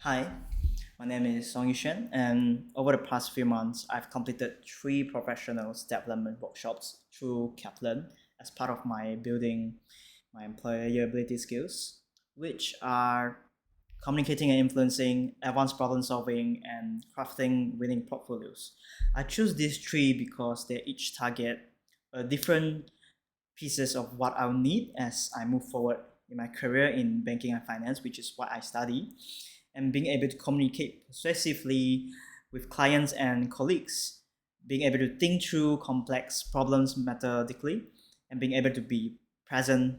Hi, my name is Song Yushen, and over the past few months, I've completed three professional development workshops through Kaplan as part of my building my employability skills, which are communicating and influencing, advanced problem solving, and crafting winning portfolios. I choose these three because they each target a different pieces of what I'll need as I move forward in my career in banking and finance, which is what I study, and being able to communicate persuasively with clients and colleagues, being able to think through complex problems methodically, and being able to be present,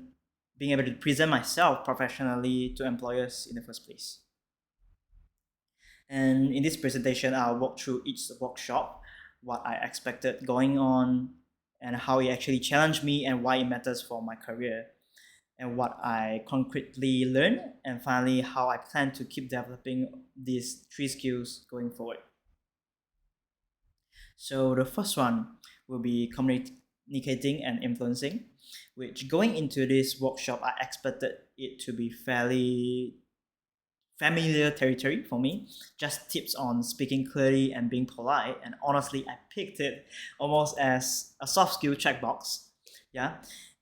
being able to present myself professionally to employers in the first place. And in this presentation, I'll walk through each workshop, what I expected going on, and how it actually challenged me and why it matters for my career, and what I concretely learned, and finally, how I plan to keep developing these three skills going forward. So the first one will be communicating and influencing, which going into this workshop, I expected it to be fairly familiar territory for me. Just tips on speaking clearly and being polite. And honestly, I picked it almost as a soft skill checkbox. Yeah.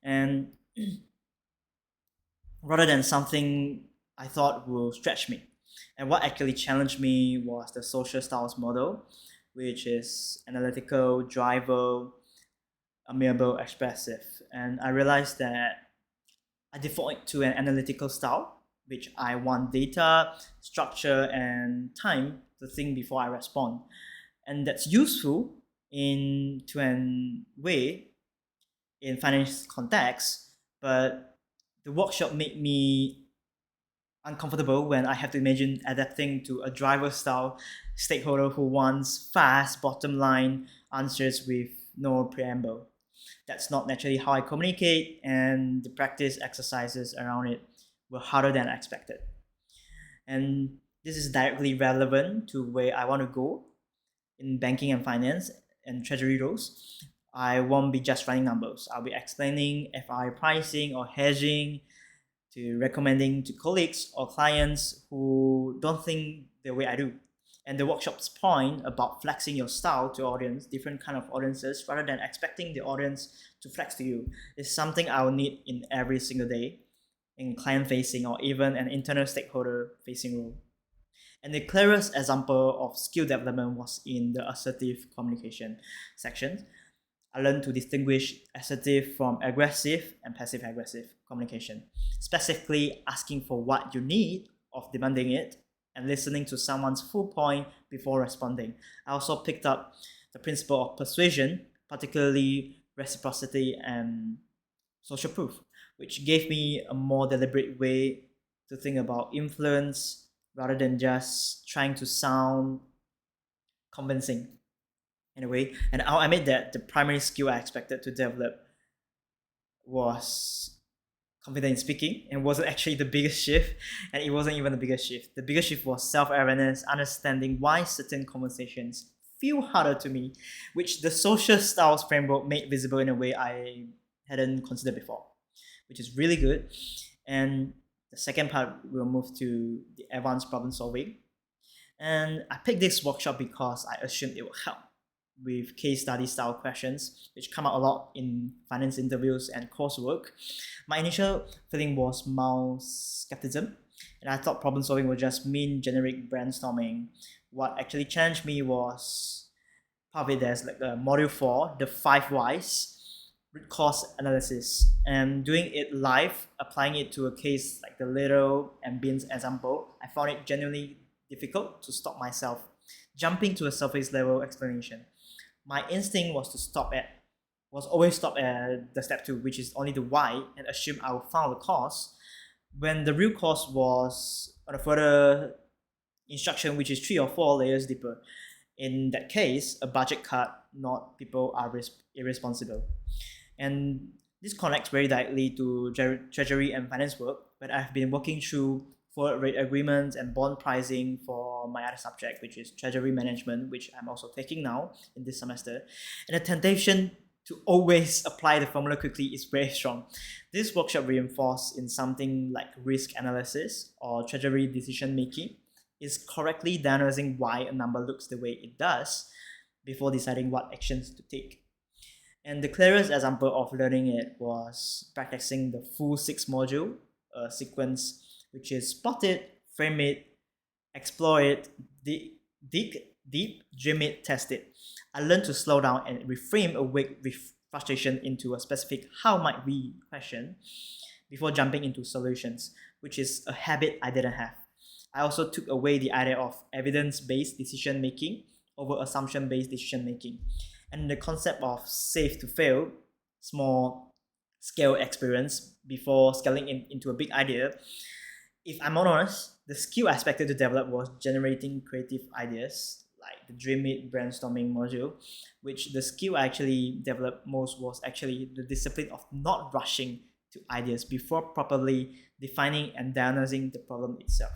And rather than something I thought will stretch me. And what actually challenged me was the social styles model, which is analytical, driver, amiable, expressive. And I realized that I default to an analytical style, which I want data, structure, and time to think before I respond. And that's useful in to an way in finance context, but the workshop made me uncomfortable when I have to imagine adapting to a driver style stakeholder who wants fast bottom line answers with no preamble. That's not naturally how I communicate, and the practice exercises around it were harder than expected. And this is directly relevant to where I want to go in banking and finance and treasury roles. I won't be just running numbers. I'll be explaining FI pricing or hedging, to recommending to colleagues or clients who don't think the way I do. And the workshop's point about flexing your style to audience, different kind of audiences, rather than expecting the audience to flex to you, is something I will need in every single day in client facing or even an internal stakeholder facing role. And the clearest example of skill development was in the assertive communication section. I learned to distinguish assertive from aggressive and passive aggressive communication, specifically asking for what you need of demanding it and listening to someone's full point before responding. I also picked up the principle of persuasion, particularly reciprocity and social proof, which gave me a more deliberate way to think about influence rather than just trying to sound convincing in a way. And I'll admit that the primary skill I expected to develop was confident in speaking, and wasn't actually the biggest shift, and it wasn't even the biggest shift. The biggest shift was self-awareness, understanding why certain conversations feel harder to me, which the social styles framework made visible in a way I hadn't considered before, which is really good. And the second part, we'll move to the advanced problem solving. And I picked this workshop because I assumed it would help with case study style questions, which come out a lot in finance interviews and coursework. My initial feeling was mild skepticism, and I thought problem solving would just mean generic brainstorming. What actually challenged me was part of it. There's like a module 4, the 5 whys, root cause analysis, and doing it live, applying it to a case like the little and beans example. I found it genuinely difficult to stop myself jumping to a surface level explanation. My instinct was always stop at the step 2, which is only the why, and assume I will find the cause, when the real cause was on a further instruction, which is 3 or 4 layers deeper. In that case, a budget cut, not people are irresponsible. And this connects very directly to treasury and finance work, but I've been working through forward rate agreements and bond pricing for my other subject, which is treasury management, which I'm also taking now in this semester. And the temptation to always apply the formula quickly is very strong. This workshop reinforced in something like risk analysis or treasury decision making is correctly diagnosing why a number looks the way it does before deciding what actions to take. And the clearest example of learning it was practicing the full six module sequence, which is spot it, frame it, explore it, deep, dream it, test it. I learned to slow down and reframe a weak frustration into a specific how might we question before jumping into solutions, which is a habit I didn't have. I also took away the idea of evidence-based decision making over assumption-based decision making, and the concept of safe to fail, small scale experience before scaling into a big idea. If I'm honest, the skill I expected to develop was generating creative ideas, like the Dream It brainstorming module, which the skill I actually developed most was actually the discipline of not rushing to ideas before properly defining and diagnosing the problem itself.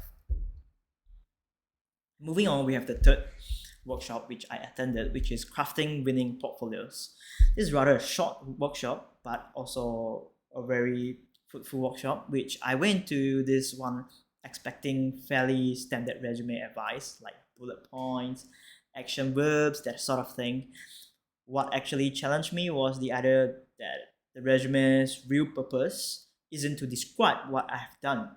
Moving on, we have the third workshop which I attended, which is crafting winning portfolios. This is rather a short workshop, but also a very fruitful workshop, which I went to this one expecting fairly standard resume advice like bullet points, action verbs, that sort of thing. What actually challenged me was the idea that the resume's real purpose isn't to describe what I have done,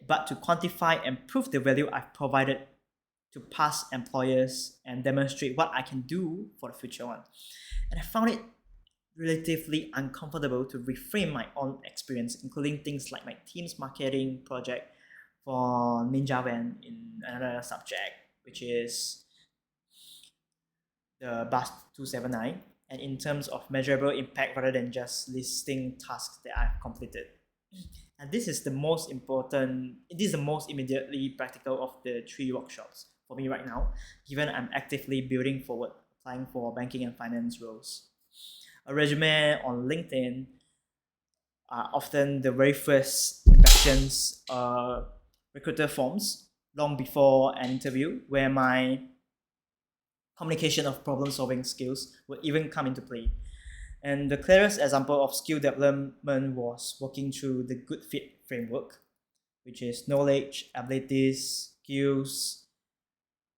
but to quantify and prove the value I've provided to past employers and demonstrate what I can do for the future one. And I found it relatively uncomfortable to reframe my own experience, including things like my team's marketing project for Ninja Van in another subject, which is the Bus 279, and in terms of measurable impact rather than just listing tasks that I've completed. And this is the most important, it is the most immediately practical of the three workshops for me right now, given I'm actively building forward, applying for banking and finance roles. A resume on LinkedIn are often the very first impressions recruiter forms long before an interview, where my communication of problem solving skills will even come into play. And the clearest example of skill development was working through the good fit framework, which is knowledge, abilities, skills,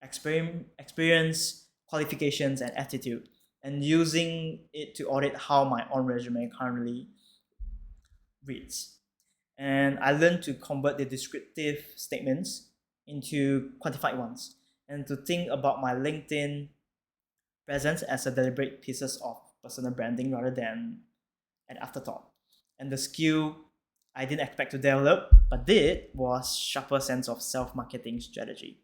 experience, qualifications, and attitude, and using it to audit how my own resume currently reads. And I learned to convert the descriptive statements into quantified ones, and to think about my LinkedIn presence as a deliberate pieces of personal branding rather than an afterthought. And the skill I didn't expect to develop but did was sharper sense of self-marketing strategy,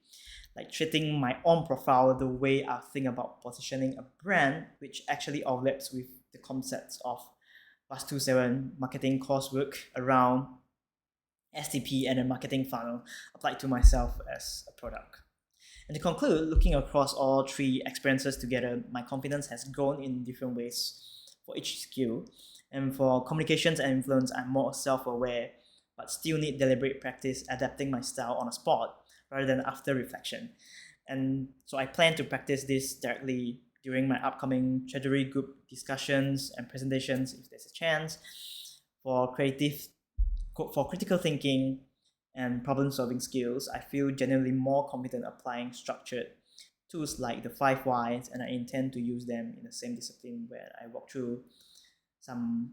like treating my own profile the way I think about positioning a brand, which actually overlaps with the concepts of Bus 27 marketing coursework around STP and a marketing funnel applied to myself as a product. And to conclude, looking across all three experiences together, my confidence has grown in different ways for each skill. And for communications and influence, I'm more self-aware, but still need deliberate practice adapting my style on the spot rather than after reflection. And so I plan to practice this directly during my upcoming treasury group discussions and presentations if there's a chance. For critical thinking and problem solving skills, I feel genuinely more confident applying structured tools like the 5 Whys, and I intend to use them in the same discipline where I walk through some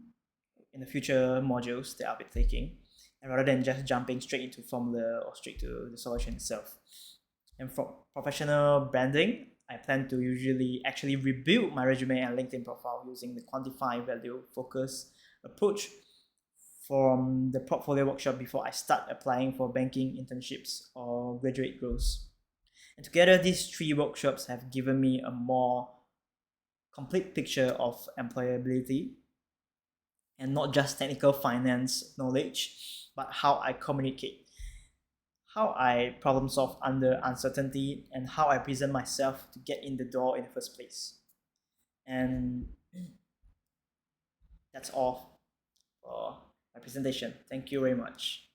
in the future modules that I'll be taking, and rather than just jumping straight into formula or straight to the solution itself. And for professional branding, I plan to usually actually rebuild my resume and LinkedIn profile using the quantify value focus approach from the portfolio workshop before I start applying for banking internships or graduate roles. And together, these three workshops have given me a more complete picture of employability, and not just technical finance knowledge, but how I communicate, how I problem solve under uncertainty, and how I present myself to get in the door in the first place. And that's all for my presentation. Thank you very much.